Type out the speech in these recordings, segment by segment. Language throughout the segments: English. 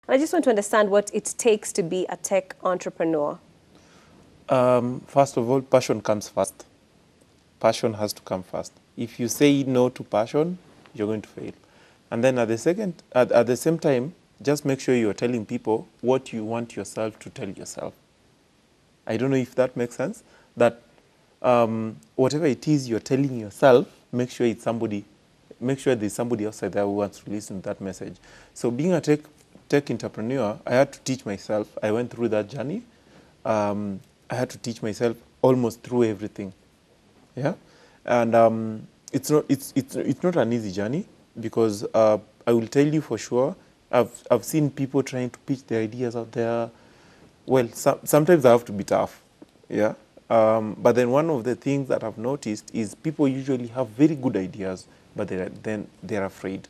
I just want to understand what it takes to be a tech entrepreneur. First of all, passion comes first. Passion has to come first. If you say no to passion, you're going to fail. And then at the same time, just make sure you're telling people what you want yourself to tell yourself. I don't know if that makes sense. That whatever it is you're telling yourself, make sure there's somebody outside there who wants to listen to that message. So being a tech entrepreneur, I had to teach myself. I went through that journey. I had to teach myself almost through everything. Yeah, and it's not an easy journey because I will tell you for sure. I've seen people trying to pitch their ideas out there. Well, sometimes I have to be tough. Yeah. But then one of the things that I've noticed is people usually have very good ideas, but they're afraid.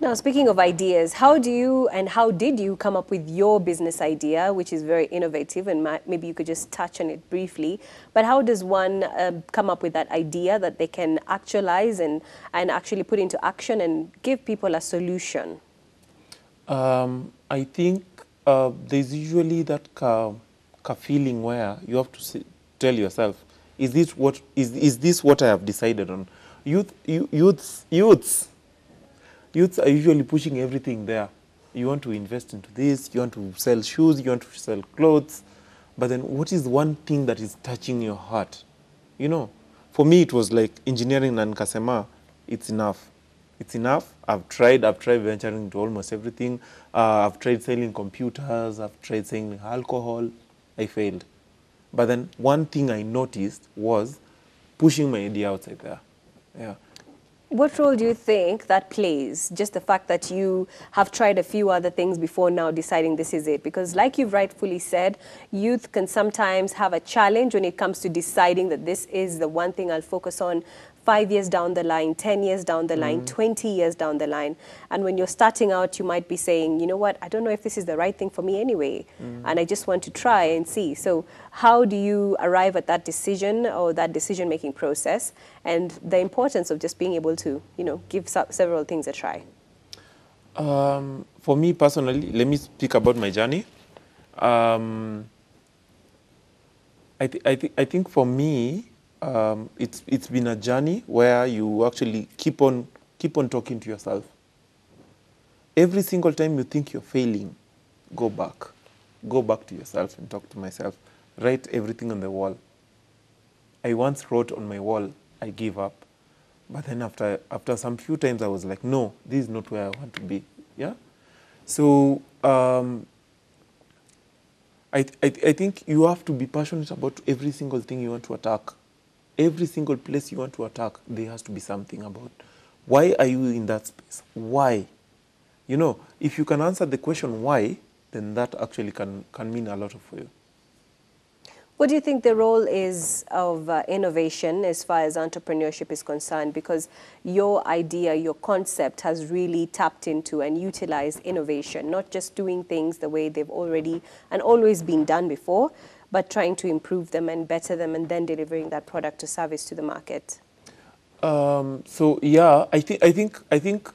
Now, speaking of ideas, how did you come up with your business idea, which is very innovative, and maybe you could just touch on it briefly. But how does one come up with that idea that they can actualize and actually put into action and give people a solution? I think there's usually that feeling where you have to tell yourself, is this what I have decided on? Youths are usually pushing everything there. You want to invest into this, you want to sell shoes, you want to sell clothes. But then what is one thing that is touching your heart? You know, for me, it was like engineering and Kasema, it's enough. It's enough. I've tried venturing into almost everything. I've tried selling computers, I've tried selling alcohol. I failed. But then one thing I noticed was pushing my idea outside there. Yeah. What role do you think that plays? Just the fact that you have tried a few other things before now deciding this is it. Because like you've rightfully said, youth can sometimes have a challenge when it comes to deciding that this is the one thing I'll focus on 5 years down the line, 10 years down the line, 20 years down the line. And when you're starting out, you might be saying, you know what, I don't know if this is the right thing for me anyway. And I just want to try and see. So how do you arrive at that decision or that decision-making process, and the importance of just being able to, give several things a try? For me personally, let me speak about my journey. I think for me, it's been a journey where you actually keep on talking to yourself. Every single time you think you're failing, go back to yourself and talk to myself. Write everything on the wall. I once wrote on my wall, I give up. But then after some few times, I was like, no, this is not where I want to be. Yeah. So I think you have to be passionate about every single thing you want to attack. Every single place you want to attack, there has to be something about. Why are you in that space? Why? If you can answer the question why, then that actually can mean a lot for you. What do you think the role is of innovation as far as entrepreneurship is concerned? Because your idea, your concept has really tapped into and utilized innovation, not just doing things the way they've already and always been done before, but trying to improve them and better them and then delivering that product or service to the market. So yeah, I think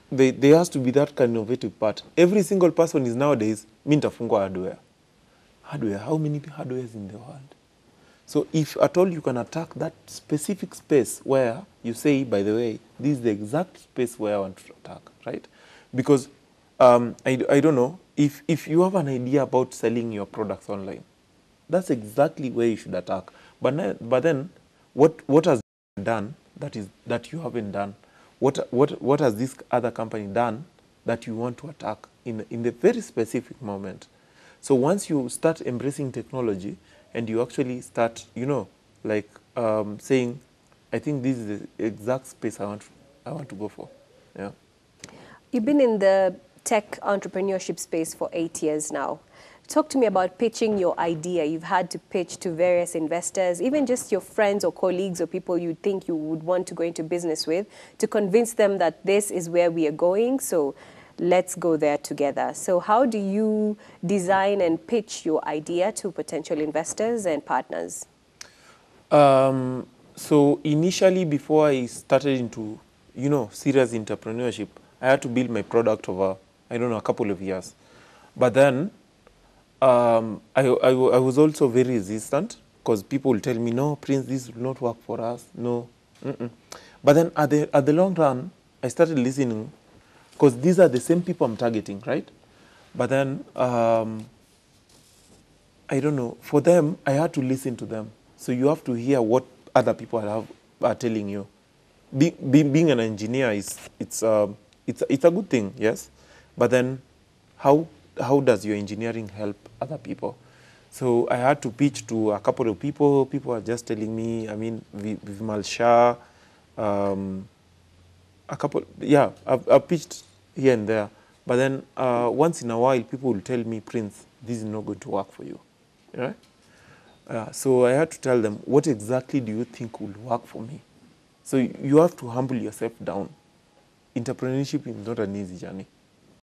there has to be that kind of innovative part. Every single person is nowadays mintafungwa hardware. Hardware. How many hardwares in the world? So if at all you can attack that specific space where you say, by the way, this is the exact space where I want to attack, right? Because I don't know, if you have an idea about selling your products online, that's exactly where you should attack. But then what has been done that you haven't done? What has this other company done that you want to attack in the very specific moment? So once you start embracing technology, and you actually start, saying, I think this is the exact space I want to go for. Yeah. You've been in the tech entrepreneurship space for 8 years now. Talk to me about pitching your idea. You've had to pitch to various investors, even just your friends or colleagues or people you think you would want to go into business with, to convince them that this is where we are going. So let's go there together. So how do you design and pitch your idea to potential investors and partners? So initially, before I started into, serious entrepreneurship, I had to build my product over I don't know, a couple of years. But then I was also very resistant because people will tell me, no, Prince, this will not work for us. No. Mm-mm. But then at the long run, I started listening because these are the same people I'm targeting, right? But then, I don't know, for them, I had to listen to them. So you have to hear what other people are telling you. Being an engineer it's a good thing, yes. But then, how does your engineering help other people? So I had to pitch to a couple of people. People are just telling me, I mean, Vimal Shah, a couple, yeah, I've pitched here and there. But then once in a while, people will tell me, Prince, this is not going to work for you. Yeah? So I had to tell them, what exactly do you think will work for me? So you have to humble yourself down. Entrepreneurship is not an easy journey.